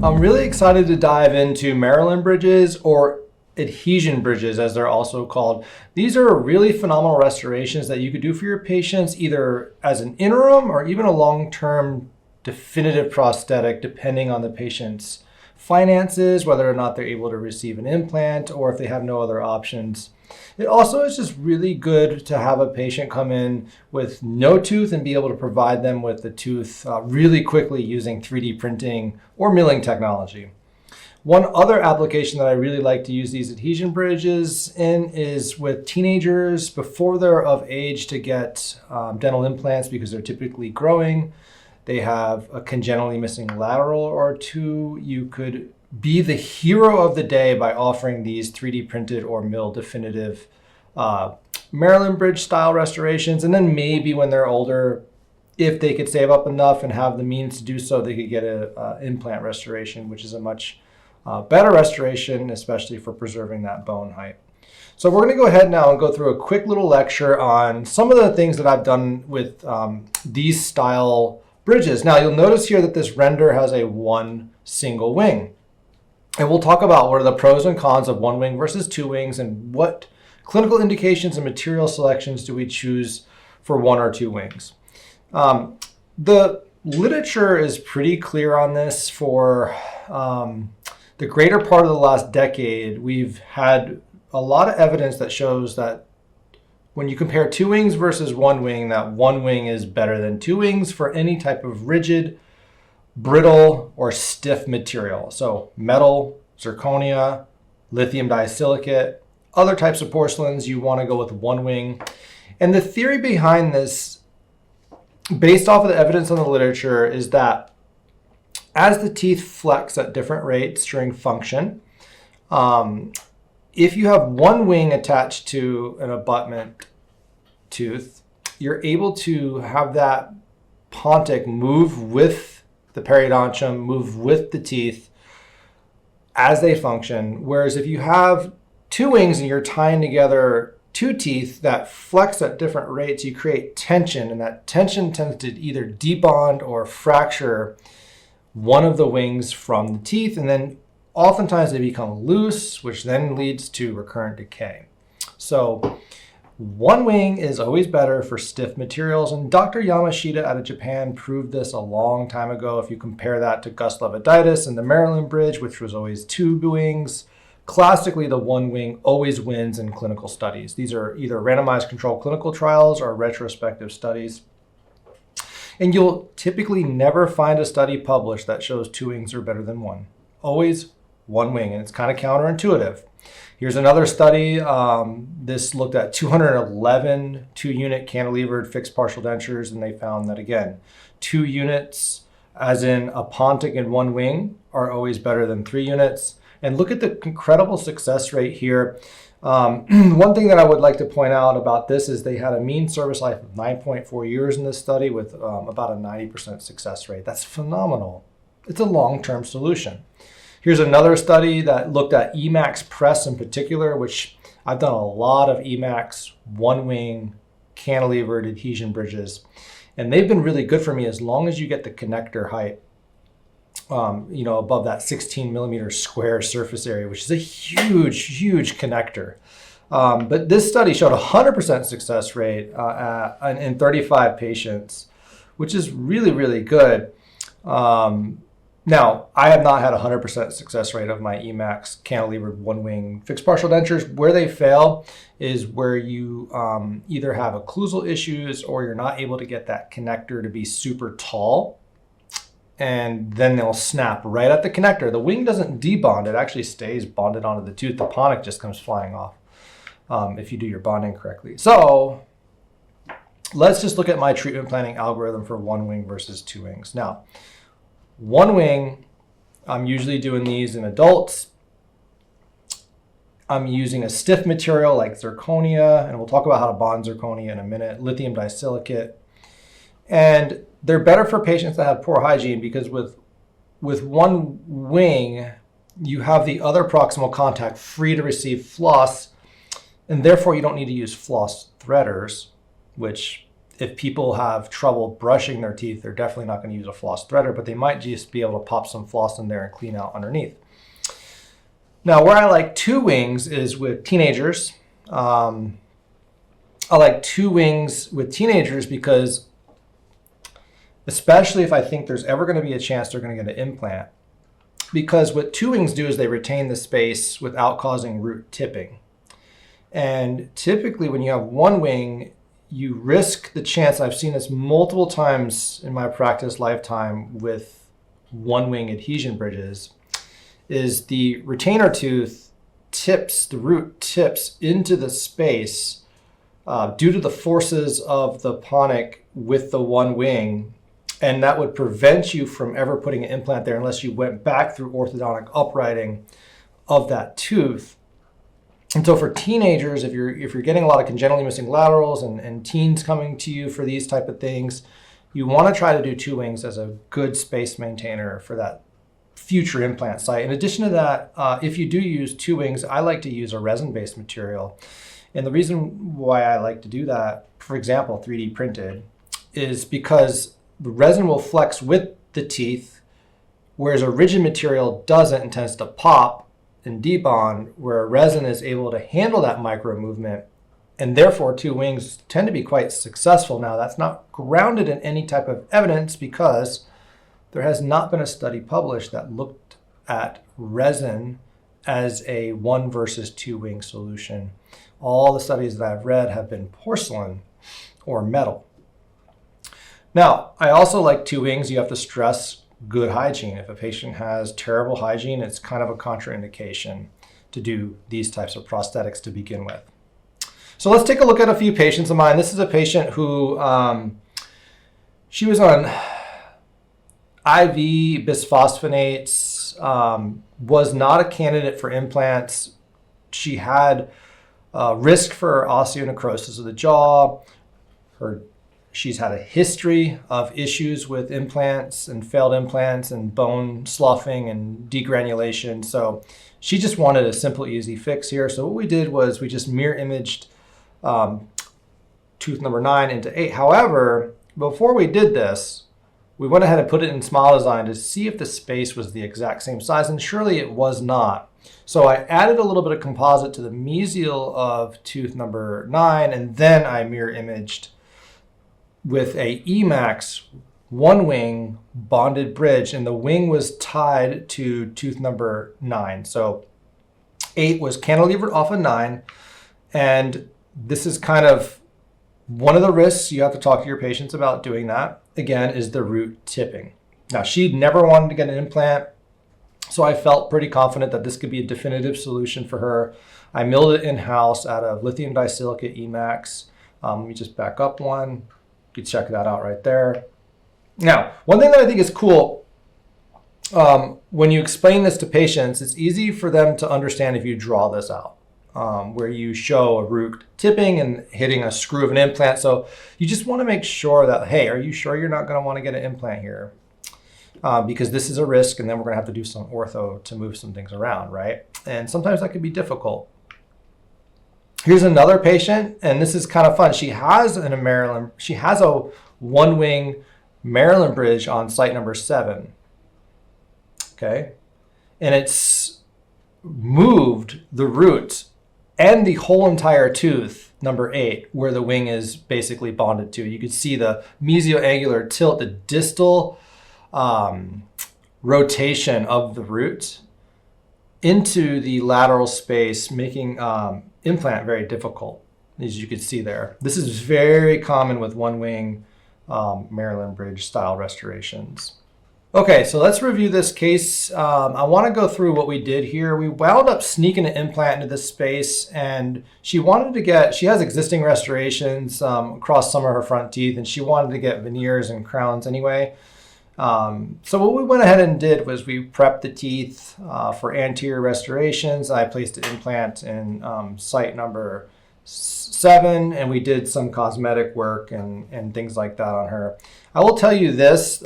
I'm really excited to dive into Maryland bridges, or adhesion bridges as they're also called. These are really phenomenal restorations that you could do for your patients either as an interim or even a long-term definitive prosthetic, depending on the patient's finances, whether or not they're able to receive an implant or if they have no other options. It also is just really good to have a patient come in with no tooth and be able to provide them with the tooth really quickly using 3D printing or milling technology. One other application that I really like to use these adhesion bridges in is with teenagers before they're of age to get dental implants, because they're typically growing. They have a congenitally missing lateral or two. You could be the hero of the day by offering these 3D printed or mill definitive Maryland bridge style restorations. And then maybe when they're older, if they could save up enough and have the means to do so, they could get an implant restoration, which is a much better restoration, especially for preserving that bone height. So we're going to go ahead now and go through a quick little lecture on some of the things that I've done with these style bridges. Now you'll notice here that this render has a one single wing. And we'll talk about what are the pros and cons of one wing versus two wings, and what clinical indications and material selections do we choose for one or two wings. The literature is pretty clear on this. For the greater part of the last decade, we've had a lot of evidence that shows that when you compare two wings versus one wing, that one wing is better than two wings for any type of rigid, brittle, or stiff material. So metal, zirconia, lithium disilicate, other types of porcelains, you want to go with one wing. And the theory behind this, based off of the evidence in the literature, is that as the teeth flex at different rates during function, if you have one wing attached to an abutment tooth, you're able to have that pontic move with the periodontium, move with the teeth as they function. Whereas if you have two wings and you're tying together two teeth that flex at different rates, you create tension, and that tension tends to either debond or fracture one of the wings from the teeth, and then oftentimes they become loose, which then leads to recurrent decay. So one wing is always better for stiff materials, and Dr. Yamashita out of Japan proved this a long time ago. If you compare that to Gus Leviditis and the Maryland Bridge, which was always two wings, classically the one wing always wins in clinical studies. These are either randomized controlled clinical trials or retrospective studies. And you'll typically never find a study published that shows two wings are better than one. Always one wing, and it's kind of counterintuitive. Here's another study. This looked at 211 two-unit cantilevered fixed partial dentures, and they found that, again, 2 units, as in a pontic and one wing, are always better than 3 units. And look at the incredible success rate here. One thing that I would like to point out about this is they had a mean service life of 9.4 years in this study with about a 90% success rate. That's phenomenal. It's a long-term solution. Here's another study that looked at Emax Press in particular, which I've done a lot of Emax one-wing cantilevered adhesion bridges, and they've been really good for me as long as you get the connector height above that 16 millimeter square surface area, which is a huge connector. But this study showed a 100% success rate in 35 patients, which is really good. Now, I have not had a 100% success rate of my Emax cantilevered one-wing fixed partial dentures. Where they fail is where you either have occlusal issues or you're not able to get that connector to be super tall, and then they'll snap right at the connector. The wing doesn't debond, it actually stays bonded onto the tooth. The pontic just comes flying off if you do your bonding correctly. So let's just look at my treatment planning algorithm for one wing versus two wings. Now, one wing, I'm usually doing these in adults. I'm using a stiff material like zirconia, and we'll talk about how to bond zirconia in a minute, lithium disilicate. And they're better for patients that have poor hygiene, because with one wing, you have the other proximal contact free to receive floss, and therefore you don't need to use floss threaders, which if people have trouble brushing their teeth, they're definitely not going to use a floss threader, but they might just be able to pop some floss in there and clean out underneath. Now, where I like two wings is with teenagers. I like two wings with teenagers because, especially if I think there's ever going to be a chance they're going to get an implant, because what two wings do is they retain the space without causing root tipping. And typically when you have one wing, you risk the chance, I've seen this multiple times in my practice lifetime with one wing adhesion bridges, is the retainer tooth tips, the root tips into the space due to the forces of the ponic with the one wing. And that would prevent you from ever putting an implant there unless you went back through orthodontic uprighting of that tooth. And so for teenagers, if you're getting a lot of congenitally missing laterals and teens coming to you for these type of things, you want to try to do two wings as a good space maintainer for that future implant site. In addition to that, if you do use two wings, I like to use a resin-based material. And the reason why I like to do that, for example, 3D printed, is because the resin will flex with the teeth, whereas a rigid material doesn't and tends to pop and debond, where a resin is able to handle that micro movement, and therefore two wings tend to be quite successful. Now, that's not grounded in any type of evidence because there has not been a study published that looked at resin as a one versus two wing solution. All the studies that I've read have been porcelain or metal. Now, I also like two wings. You have to stress good hygiene. If a patient has terrible hygiene, it's kind of a contraindication to do these types of prosthetics to begin with. So let's take a look at a few patients of mine. This is a patient who she was on IV bisphosphonates, was not a candidate for implants. She had risk for osteonecrosis of the jaw. She's had a history of issues with implants and failed implants and bone sloughing and degranulation. So she just wanted a simple, easy fix here. So what we did was we just mirror imaged tooth number 9 into 8. However, before we did this, we went ahead and put it in Smile Design to see if the space was the exact same size, and surely it was not. So I added a little bit of composite to the mesial of tooth number 9, and then I mirror imaged with a Emax one wing bonded bridge, and the wing was tied to tooth number 9. So 8 was cantilevered off of 9, and this is kind of one of the risks you have to talk to your patients about doing that, again, is the root tipping. Now, she never wanted to get an implant, so I felt pretty confident that this could be a definitive solution for her. I milled it in-house out of lithium disilicate Emax. Let me just back up one. You can check that out right there. Now, one thing that I think is cool, when you explain this to patients, it's easy for them to understand if you draw this out, where you show a root tipping and hitting a screw of an implant. So you just want to make sure that, hey, are you sure you're not going to want to get an implant here? Because this is a risk, and then we're going to have to do some ortho to move some things around, right? And sometimes that can be difficult. Here's another patient, and this is kind of fun. She has a one wing Maryland bridge on site number 7. Okay. And it's moved the root and the whole entire tooth, number 8, where the wing is basically bonded to. You can see the mesioangular tilt, the distal rotation of the root into the lateral space, making implant very difficult, as you can see there. This is very common with one wing Maryland bridge style restorations. Okay, so let's review this case. I want to go through what we did here. We wound up sneaking an implant into this space, and she has existing restorations across some of her front teeth, and she wanted to get veneers and crowns anyway. So what we went ahead and did was we prepped the teeth for anterior restorations. I placed an implant in site number 7, and we did some cosmetic work and things like that on her. I will tell you this,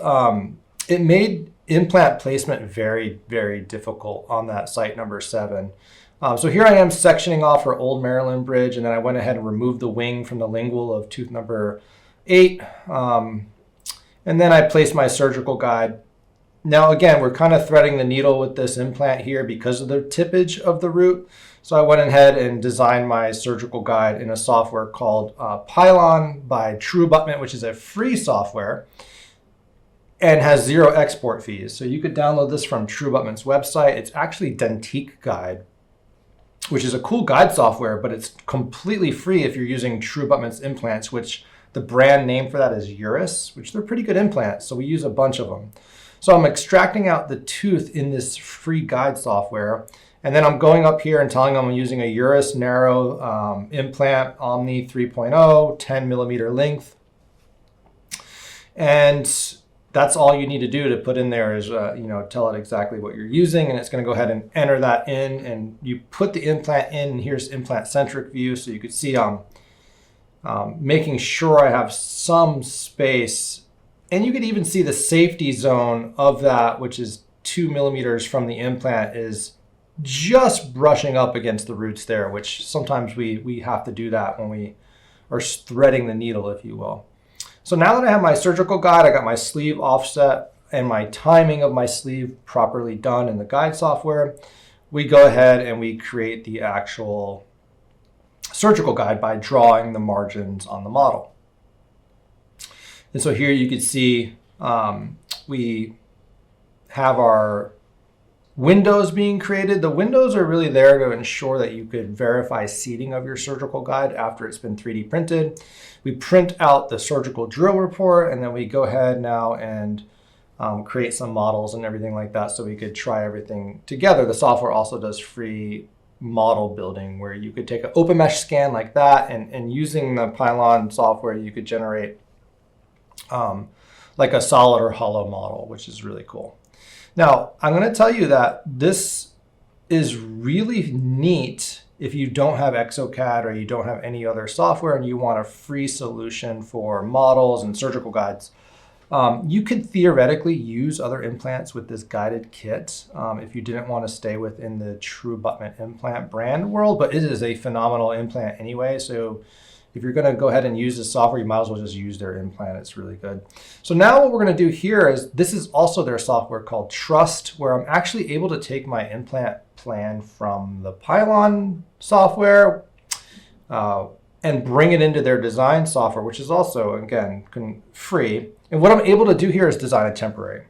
it made implant placement very, very difficult on that site number 7. So here I am sectioning off her old Maryland bridge, and then I went ahead and removed the wing from the lingual of tooth number 8. And then I place my surgical guide. Now, again, we're kind of threading the needle with this implant here because of the tippage of the root. So I went ahead and designed my surgical guide in a software called Pylon by TrueAbutment, which is a free software and has 0 export fees. So you could download this from TrueAbutment's website. It's actually Dentique Guide, which is a cool guide software, but it's completely free if you're using TrueAbutment's implants, which the brand name for that is Urus, which they're pretty good implants. So we use a bunch of them. So I'm extracting out the tooth in this free guide software. And then I'm going up here and telling them I'm using a Urus narrow implant, Omni 3.0, 10 millimeter length. And that's all you need to do to put in there is, tell it exactly what you're using. And it's going to go ahead and enter that in. And you put the implant in. And here's implant centric view. So you could see I'm making sure I have some space. And you could even see the safety zone of that, which is 2 millimeters from the implant, is just brushing up against the roots there, which sometimes we have to do that when we are threading the needle, if you will. So now that I have my surgical guide, I got my sleeve offset and my timing of my sleeve properly done in the guide software, we go ahead and we create the actual surgical guide by drawing the margins on the model. And so here you can see we have our windows being created. The windows are really there to ensure that you could verify seating of your surgical guide after it's been 3D printed. We print out the surgical drill report, and then we go ahead now and create some models and everything like that so we could try everything together. The software also does free model building where you could take an open mesh scan like that, and using the Pylon software, you could generate like a solid or hollow model, which is really cool. Now, I'm going to tell you that this is really neat if you don't have exocad or you don't have any other software and you want a free solution for models and surgical guides. You could theoretically use other implants with this guided kit if you didn't want to stay within the TrueAbutment implant brand world, but it is a phenomenal implant anyway. So if you're going to go ahead and use this software, you might as well just use their implant. It's really good. So now what we're going to do here is, this is also their software called Trust, where I'm actually able to take my implant plan from the Pylon software and bring it into their design software, which is also, again, free. And what I'm able to do here is design a temporary.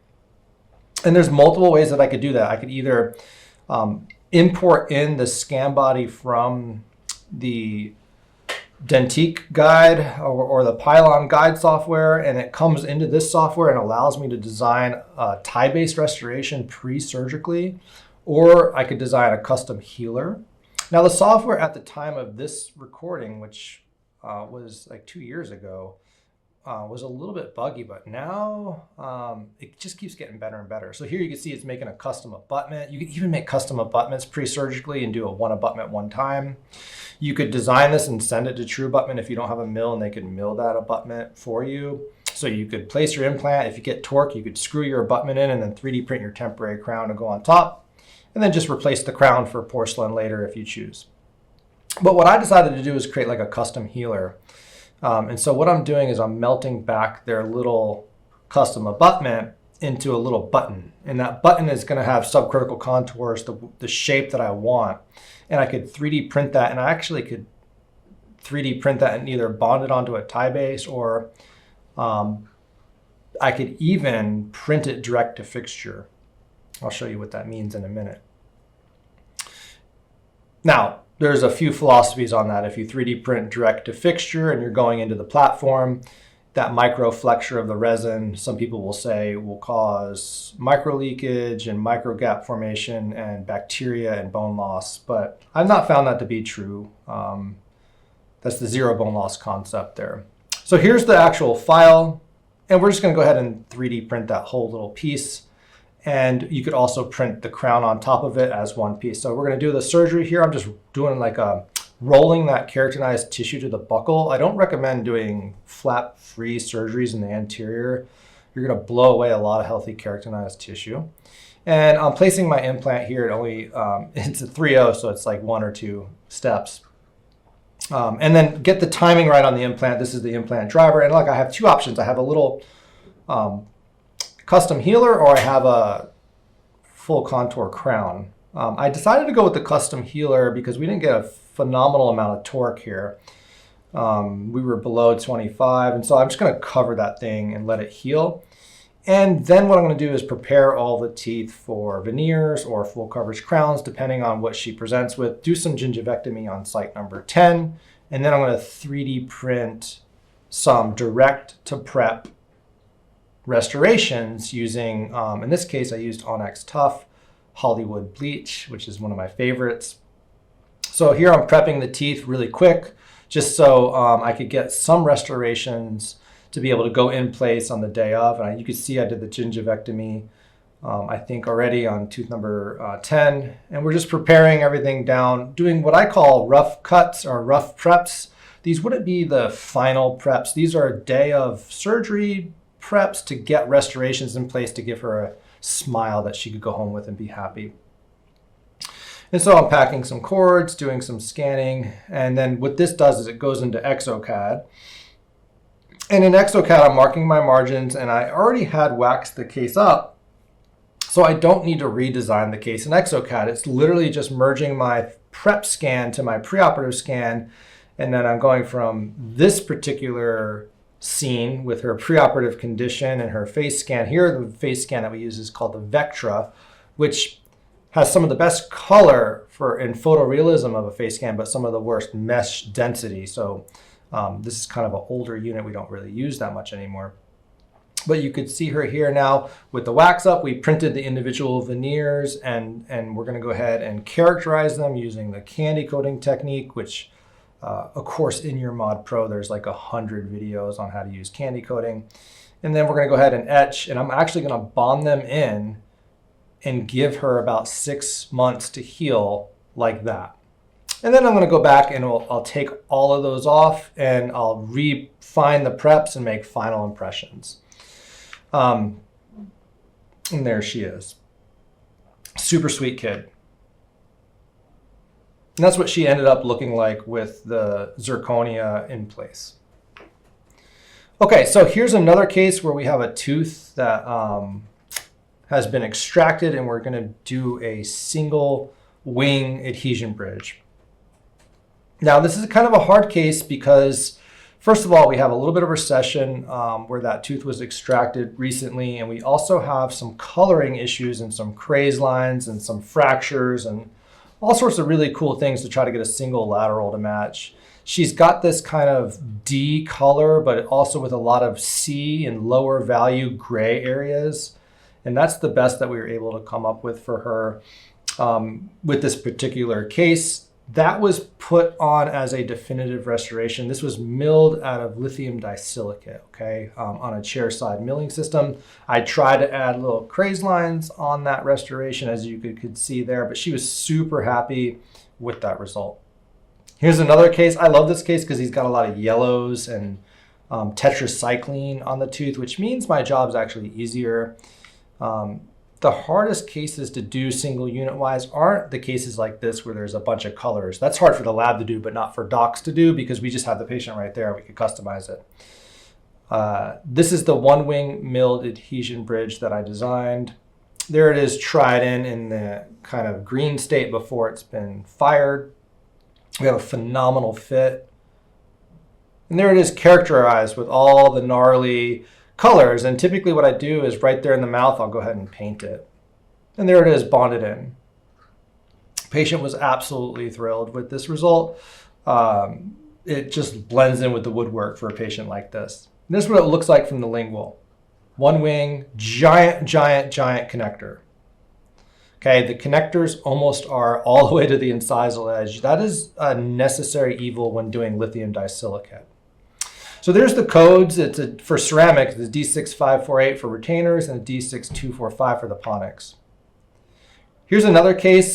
And there's multiple ways that I could do that. I could either import in the scan body from the Dentique guide or the Pylon guide software, and it comes into this software and allows me to design a tie-based restoration pre-surgically, or I could design a custom healer. Now, the software at the time of this recording, which was like 2 years ago, was a little bit buggy, but now it just keeps getting better and better. So here you can see it's making a custom abutment. You can even make custom abutments pre-surgically and do a one abutment one time. You could design this and send it to TrueAbutment if you don't have a mill, and they could mill that abutment for you. So you could place your implant. If you get torque, you could screw your abutment in and then 3D print your temporary crown to go on top, and then just replace the crown for porcelain later if you choose. But what I decided to do is create like a custom healer. And so what I'm doing is I'm melting back their little custom abutment into a little button. And that button is going to have subcritical contours, the shape that I want. And I could 3D print that, and I actually could 3D print that and either bond it onto a tie base, or I could even print it direct to fixture. I'll show you what that means in a minute. Now, there's a few philosophies on that. If you 3D print direct to fixture and you're going into the platform, that microflexure of the resin, some people will say, will cause micro leakage and micro gap formation and bacteria and bone loss. But I've not found that to be true. That's the zero bone loss concept there. So here's the actual file, and we're just going to go ahead and 3D print that whole little piece. And you could also print the crown on top of it as one piece. So we're going to do the surgery here. I'm just doing like rolling that keratinized tissue to the buccal. I don't recommend doing flap-free surgeries in the anterior. You're going to blow away a lot of healthy keratinized tissue. And I'm placing my implant here. It's a 3-0, so it's like 1 or 2 steps. And then get the timing right on the implant. This is the implant driver. And look, I have two options. I have a little custom healer, or I have a full contour crown. I decided to go with the custom healer because we didn't get a phenomenal amount of torque here. We were below 25, and so I'm just going to cover that thing and let it heal. And then what I'm going to do is prepare all the teeth for veneers or full coverage crowns, depending on what she presents with. Do some gingivectomy on site number 10, and then I'm going to 3D print some direct to prep restorations using, in this case, I used Onyx Tough Hollywood Bleach, which is one of my favorites. So here I'm prepping the teeth really quick, just so I could get some restorations to be able to go in place on the day of. And you can see I did the gingivectomy, I think already on tooth number 10. And we're just preparing everything down, doing what I call rough cuts or rough preps. These wouldn't be the final preps. These are a day of surgery preps to get restorations in place to give her a smile that she could go home with and be happy. And so I'm packing some cords, doing some scanning. And then what this does is it goes into exocad. And in exocad, I'm marking my margins, and I already had waxed the case up, so I don't need to redesign the case in exocad. It's literally just merging my prep scan to my preoperative scan, and then I'm going from this particular scene with her preoperative condition and her face scan. Here, the face scan that we use is called the Vectra, which has some of the best color in photorealism of a face scan, but some of the worst mesh density. So this is kind of an older unit. We don't really use that much anymore. But you could see her here now with the wax up. We printed the individual veneers, and we're going to go ahead and characterize them using the candy coating technique, which of course in your Mod Pro there's like 100 videos on how to use candy coating. And then we're going to go ahead and etch, and I'm actually going to bond them in and give her about 6 months to heal like that. And then I'm going to go back and I'll take all of those off, and I'll refine the preps and make final impressions. And there she is. Super sweet kid. And that's what she ended up looking like with the zirconia in place. Okay, so here's another case where we have a tooth that has been extracted, and we're going to do a single wing adhesion bridge. Now, this is kind of a hard case because, first of all, we have a little bit of recession where that tooth was extracted recently, and we also have some coloring issues and some craze lines and some fractures and all sorts of really cool things to try to get a single lateral to match. She's got this kind of D color, but also with a lot of C and lower value gray areas. And that's the best that we were able to come up with for her with this particular case. That was put on as a definitive restoration. This was milled out of lithium disilicate, okay, on a chair side milling system. I tried to add little craze lines on that restoration, as you could see there, but she was super happy with that result. Here's another case. I love this case because he's got a lot of yellows and tetracycline on the tooth, which means my job's actually easier. The hardest cases to do single unit wise aren't the cases like this where there's a bunch of colors. That's hard for the lab to do, but not for docs to do because we just have the patient right there. We could customize it. This is the one wing milled adhesion bridge that I designed. There it is tried in the kind of green state before it's been fired. We have a phenomenal fit. And there it is characterized with all the gnarly colors, and typically what I do is right there in the mouth, I'll go ahead and paint it. And there it is bonded in. Patient was absolutely thrilled with this result. It just blends in with the woodwork for a patient like this. And this is what it looks like from the lingual. One wing, giant connector. Okay, the connectors almost are all the way to the incisal edge. That is a necessary evil when doing lithium disilicate. So there's the codes. For ceramic, the D6548 for retainers and the D6245 for the Pontics. Here's another case.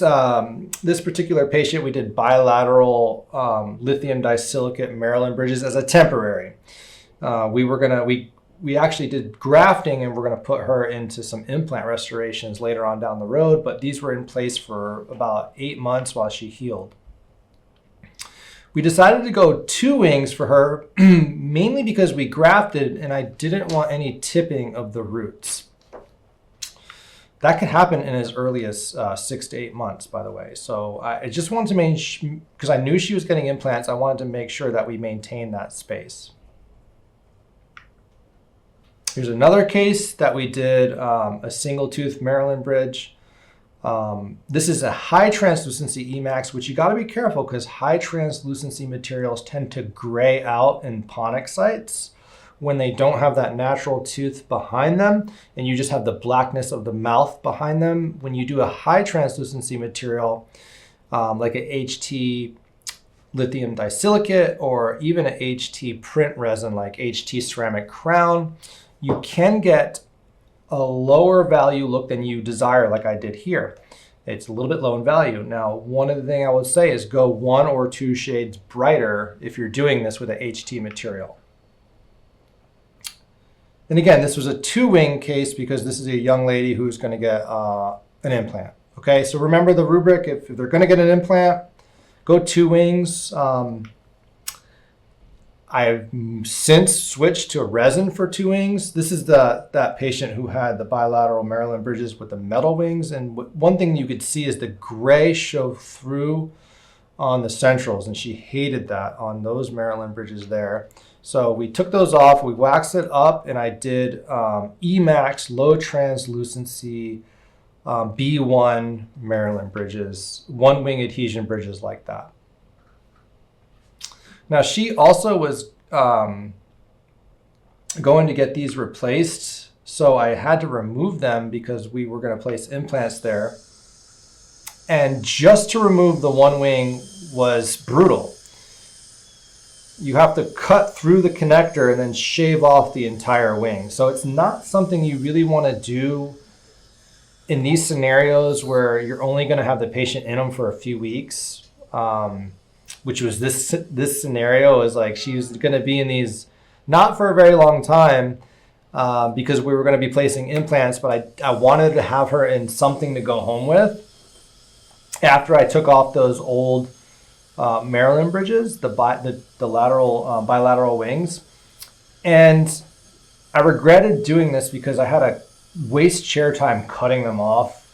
This particular patient, we did bilateral lithium disilicate Maryland bridges as a temporary. We actually did grafting, and we're going to put her into some implant restorations later on down the road, but these were in place for about 8 months while she healed. We decided to go 2 wings for her, mainly because we grafted and I didn't want any tipping of the roots. That can happen in as early as 6 to 8 months, by the way. So I just wanted to make, because I knew she was getting implants, I wanted to make sure that we maintain that space. Here's another case that we did a single tooth Maryland bridge. This is a high translucency Emax, which you got to be careful because high translucency materials tend to gray out in ponic sites when they don't have that natural tooth behind them and you just have the blackness of the mouth behind them. When you do a high translucency material, like a HT lithium disilicate or even a HT print resin like HT ceramic crown, you can get a lower value look than you desire, like I did here. It's a little bit low in value. Now, one of the things I would say is go 1 or 2 shades brighter if you're doing this with a HT material. And again, this was a 2-wing case because this is a young lady who's going to get an implant. Okay, so remember the rubric. If they're going to get an implant, go 2 wings. I've since switched to a resin for 2 wings. This is that patient who had the bilateral Maryland bridges with the metal wings. And one thing you could see is the gray show through on the centrals, and she hated that on those Maryland bridges there. So we took those off, we waxed it up, and I did Emax low translucency B1 Maryland bridges, 1-wing adhesion bridges like that. Now she also was going to get these replaced, so I had to remove them because we were going to place implants there. And just to remove the 1-wing was brutal. You have to cut through the connector and then shave off the entire wing. So it's not something you really want to do in these scenarios where you're only going to have the patient in them for a few weeks. Which was this scenario is like she was going to be in these not for a very long time because we were going to be placing implants, but I wanted to have her in something to go home with after I took off those old Maryland bridges, the lateral bilateral wings. And I regretted doing this because I had to waste chair time cutting them off.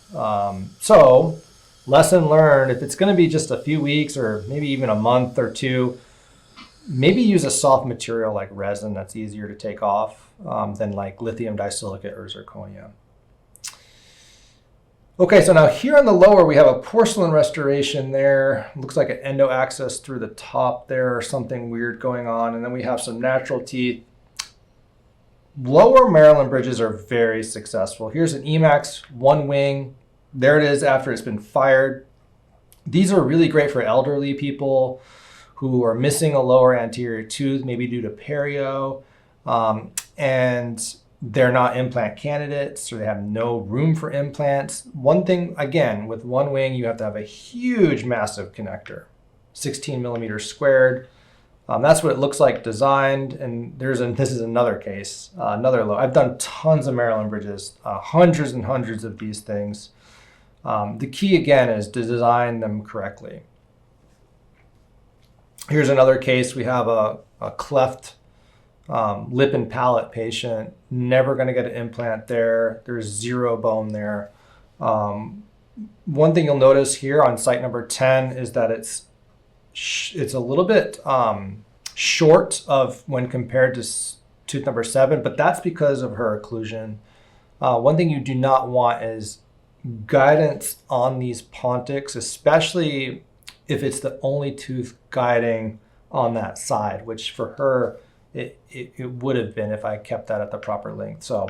So lesson learned, if it's going to be just a few weeks or maybe even a month or 2, maybe use a soft material like resin that's easier to take off than like lithium disilicate or zirconia. Okay, so now here on the lower, we have a porcelain restoration there. Looks like an endo access through the top there or something weird going on. And then we have some natural teeth. Lower Maryland bridges are very successful. Here's an Emax 1-wing. There it is after it's been fired. These are really great for elderly people who are missing a lower anterior tooth, maybe due to perio, and they're not implant candidates or they have no room for implants. One thing, again, with 1-wing, you have to have a huge, massive connector, 16 millimeters squared. That's what it looks like designed. And this is another case, another low. I've done tons of Maryland bridges, hundreds and hundreds of these things. The key, again, is to design them correctly. Here's another case. We have a cleft lip and palate patient, never going to get an implant there. There's 0 bone there. One thing you'll notice here on site number 10 is that it's a little bit short of when compared to tooth number 7, but that's because of her occlusion. One thing you do not want is guidance on these pontics, especially if it's the only tooth guiding on that side, which for her, it would have been if I kept that at the proper length. So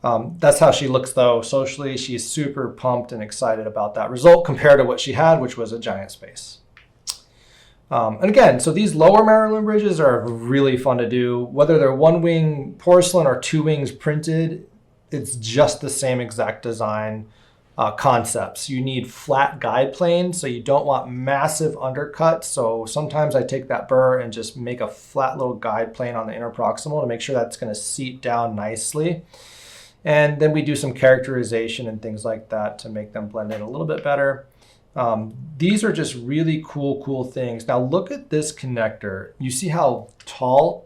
that's how she looks though. Socially, she's super pumped and excited about that result compared to what she had, which was a giant space. And again, so these lower Maryland bridges are really fun to do. Whether they're 1-wing porcelain or 2 wings printed, it's just the same exact design concepts. You need flat guide planes, so you don't want massive undercuts. So sometimes I take that burr and just make a flat little guide plane on the interproximal to make sure that's going to seat down nicely. And then we do some characterization and things like that to make them blend in a little bit better. These are just really cool things. Now look at this connector. You see how tall?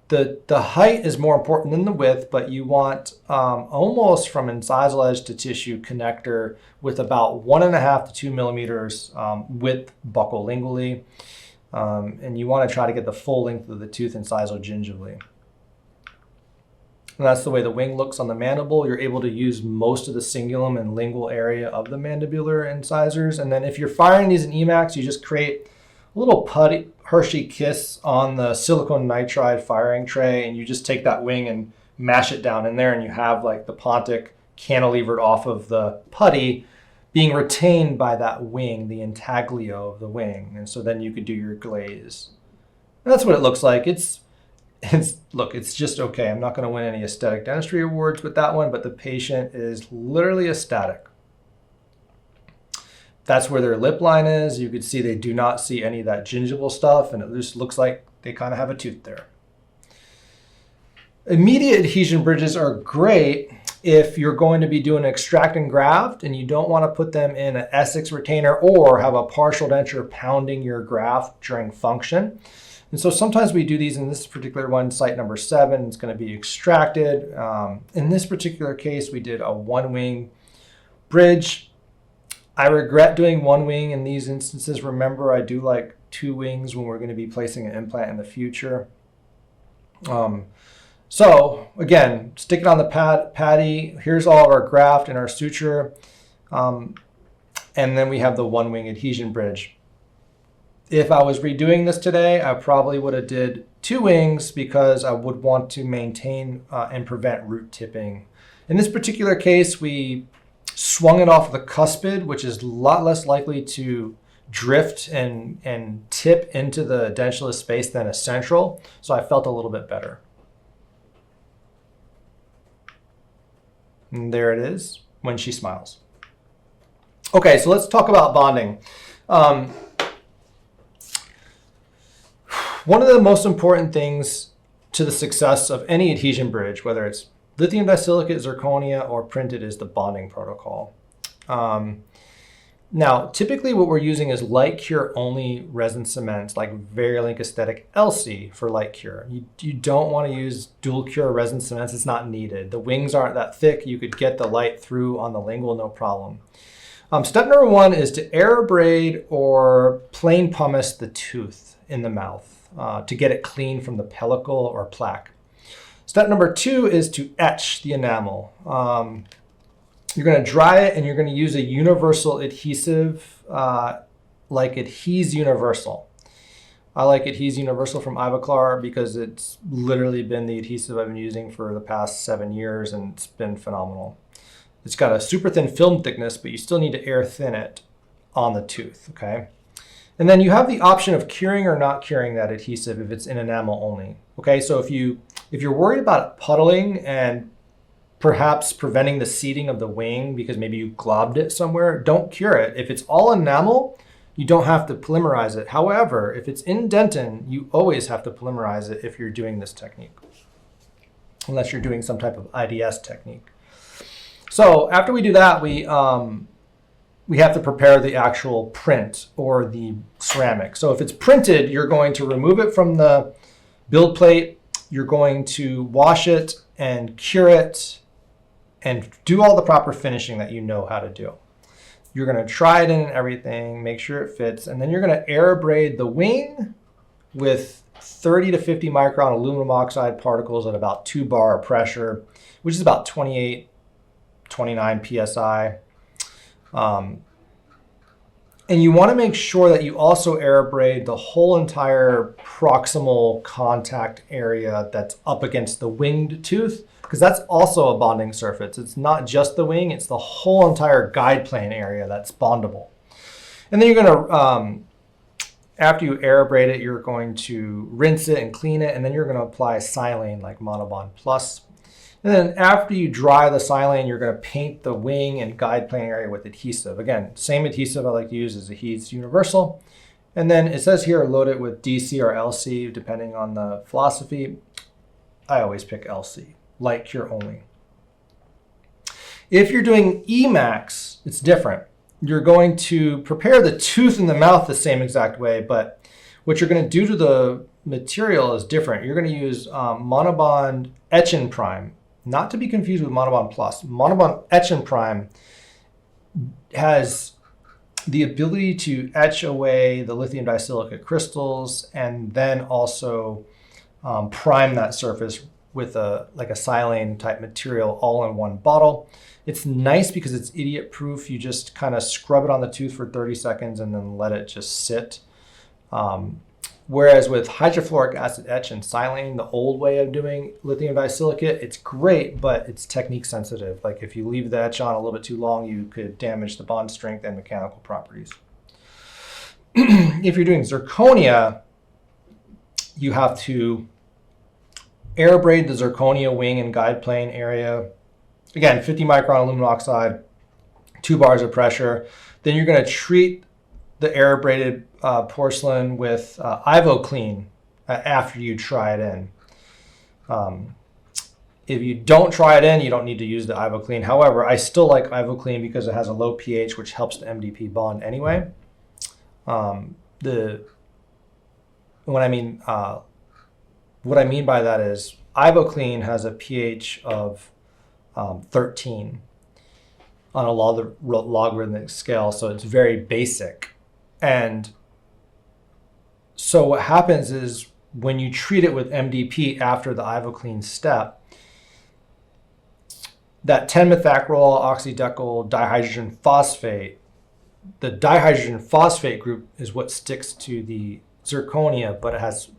The height is more important than the width, but you want almost from incisal edge to tissue connector with about 1.5 to 2 millimeters width buccolingually. And you want to try to get the full length of the tooth incisal gingivally. And that's the way the wing looks on the mandible. You're able to use most of the cingulum and lingual area of the mandibular incisors. And then if you're firing these in Emax, you just create a little putty Hershey Kiss on the silicone nitride firing tray, and you just take that wing and mash it down in there, and you have like the pontic cantilevered off of the putty being retained by that wing, the intaglio of the wing. And so then you could do your glaze. And that's what it looks like. It's just okay. I'm not going to win any aesthetic dentistry awards with that one, but the patient is literally ecstatic. That's where their lip line is. You could see they do not see any of that gingival stuff, and it just looks like they kind of have a tooth there. Immediate adhesion bridges are great if you're going to be doing extract and graft and you don't want to put them in an Essex retainer or have a partial denture pounding your graft during function. And so sometimes we do these. In this particular one, site number 7, it's going to be extracted. In this particular case, we did a 1-wing bridge. I regret doing 1 wing in these instances. Remember, I do like 2 wings when we're going to be placing an implant in the future. So again, stick it on the patty. Here's all of our graft and our suture. And then we have the 1-wing adhesion bridge. If I was redoing this today, I probably would have did 2 wings because I would want to maintain and prevent root tipping. In this particular case, we swung it off the cuspid, which is a lot less likely to drift and tip into the dentulous space than a central. So I felt a little bit better. And there it is when she smiles. Okay, so let's talk about bonding. One of the most important things to the success of any adhesion bridge, whether it's lithium disilicate, zirconia, or printed, is the bonding protocol. Now, typically what we're using is light cure only resin cements like Verilink Aesthetic LC for light cure. You don't want to use dual cure resin cements. It's not needed. The wings aren't that thick. You could get the light through on the lingual, no problem. Step number 1 is to air braid or plain pumice the tooth in the mouth to get it clean from the pellicle or plaque. Step number 2 is to etch the enamel. You're going to dry it and you're going to use a universal adhesive like Adhes Universal. I like Adhes Universal from Ivoclar because it's literally been the adhesive I've been using for the past 7 years, and it's been phenomenal. It's got a super thin film thickness, but you still need to air thin it on the tooth, okay? And then you have the option of curing or not curing that adhesive if it's in enamel only. Okay, so if you're worried about puddling and perhaps preventing the seating of the wing because maybe you globbed it somewhere, don't cure it. If it's all enamel, you don't have to polymerize it. However, if it's in dentin, you always have to polymerize it if you're doing this technique, unless you're doing some type of IDS technique. So after we do that, we have to prepare the actual print or the ceramic. So if it's printed, you're going to remove it from the build plate. You're going to wash it and cure it and do all the proper finishing that you know how to do. You're going to try it in and everything, make sure it fits, and then you're going to air braid the wing with 30 to 50 micron aluminum oxide particles at about 2 bar pressure, which is about 28, 29 psi. And you want to make sure that you also air braid the whole entire proximal contact area that's up against the winged tooth, because that's also a bonding surface. It's not just the wing, it's the whole entire guide plane area that's bondable. And then you're going to, after you air braid it, you're going to rinse it and clean it, and then you're going to apply silane like Monobond Plus. And then after you dry the silane, you're going to paint the wing and guide plane area with adhesive. Again, same adhesive I like to use as Adhes Universal. And then it says here, load it with DC or LC, depending on the philosophy. I always pick LC, light cure only. If you're doing Emax, it's different. you're going to prepare the tooth and the mouth the same exact way, but what you're going to do to the material is different. You're going to use Monobond Etch and Prime, not to be confused with Monobond Plus. Monobond Etch and Prime has the ability to etch away the lithium disilicate crystals and then also prime that surface with a silane type material all in one bottle. It's nice because it's idiot proof. You just kind of scrub it on the tooth for 30 seconds and then let it just sit. Whereas with hydrofluoric acid etch and silane, the old way of doing lithium disilicate, it's great, but it's technique sensitive. Like if you leave the etch on a little bit too long, you could damage the bond strength and mechanical properties. If you're doing zirconia, you have to air braid the zirconia wing and guide plane area. Again, 50 micron aluminum oxide, 2 bars of pressure. Then you're going to treat the air braided porcelain with IvoClean after you try it in. If you don't try it in, you don't need to use the IvoClean. However, I still like IvoClean because it has a low pH, which helps the MDP bond anyway. What I mean by that is IvoClean has a pH of 13 on a logarithmic scale, so it's very basic. And so what happens is when you treat it with MDP after the IvoClean step, that 10-methacrylol oxydecyl dihydrogen phosphate, the dihydrogen phosphate group is what sticks to the zirconia, but it has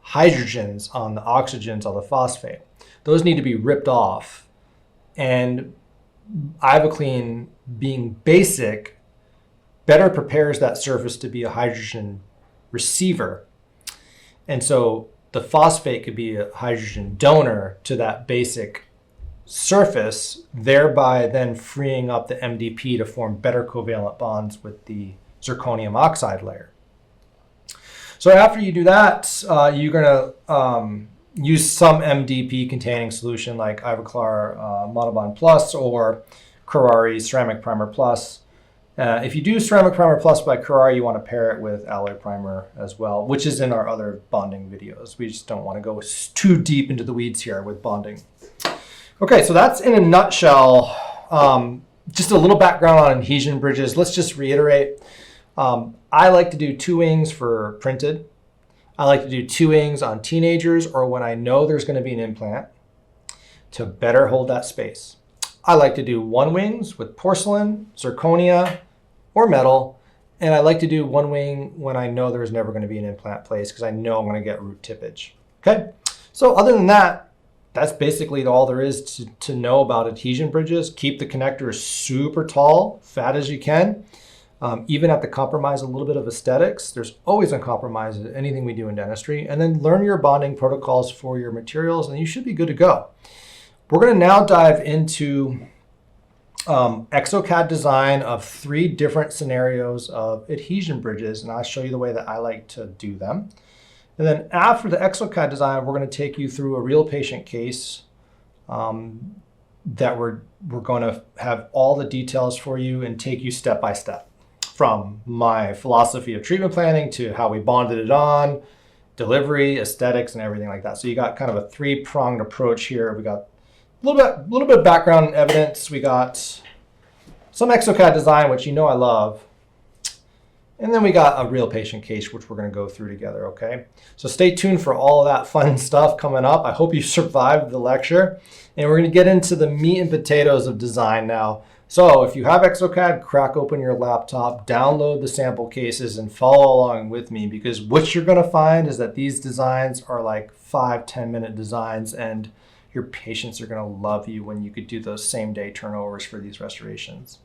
hydrogens on the oxygens on the phosphate. Those need to be ripped off. And IvoClean, being basic, better prepares that surface to be a hydrogen receiver. And so the phosphate could be a hydrogen donor to that basic surface, thereby then freeing up the MDP to form better covalent bonds with the zirconium oxide layer. So after you do that, you're going to use some MDP containing solution like Ivoclar Monobond Plus or Kuraray Ceramic Primer Plus. If you do Ceramic Primer Plus by Kuraray, you want to pair it with Alloy Primer as well, which is in our other bonding videos. We just don't want to go too deep into the weeds here with bonding. Okay, so that's in a nutshell, just a little background on adhesion bridges. Let's just reiterate. I like to do 2 wings for printed. I like to do 2 wings on teenagers or when I know there's going to be an implant to better hold that space. I like to do 1 wings with porcelain, zirconia, or metal. And I like to do 1 wing when I know there's never going to be an implant placed because I know I'm going to get root tippage. Okay, so other than that, that's basically all there is to know about adhesion bridges. Keep the connectors super tall, fat as you can. Even at the compromise a little bit of aesthetics, there's always a compromise in anything we do in dentistry. And then learn your bonding protocols for your materials and you should be good to go. We're going to now dive into exocad design of 3 different scenarios of adhesion bridges, and I'll show you the way that I like to do them. And then after the exocad design, we're going to take you through a real patient case that we're going to have all the details for you and take you step by step from my philosophy of treatment planning to how we bonded it on, delivery, aesthetics, and everything like that. So you got kind of a 3-pronged approach here. We got a little bit of background and evidence. We got some exocad design, which you know I love. And then we got a real patient case, which we're going to go through together, okay? So stay tuned for all of that fun stuff coming up. I hope you survived the lecture. And we're going to get into the meat and potatoes of design now. So if you have exocad, crack open your laptop, download the sample cases, and follow along with me, because what you're going to find is that these designs are like 5-10 minute designs, and your patients are going to love you when you could do those same day turnovers for these restorations.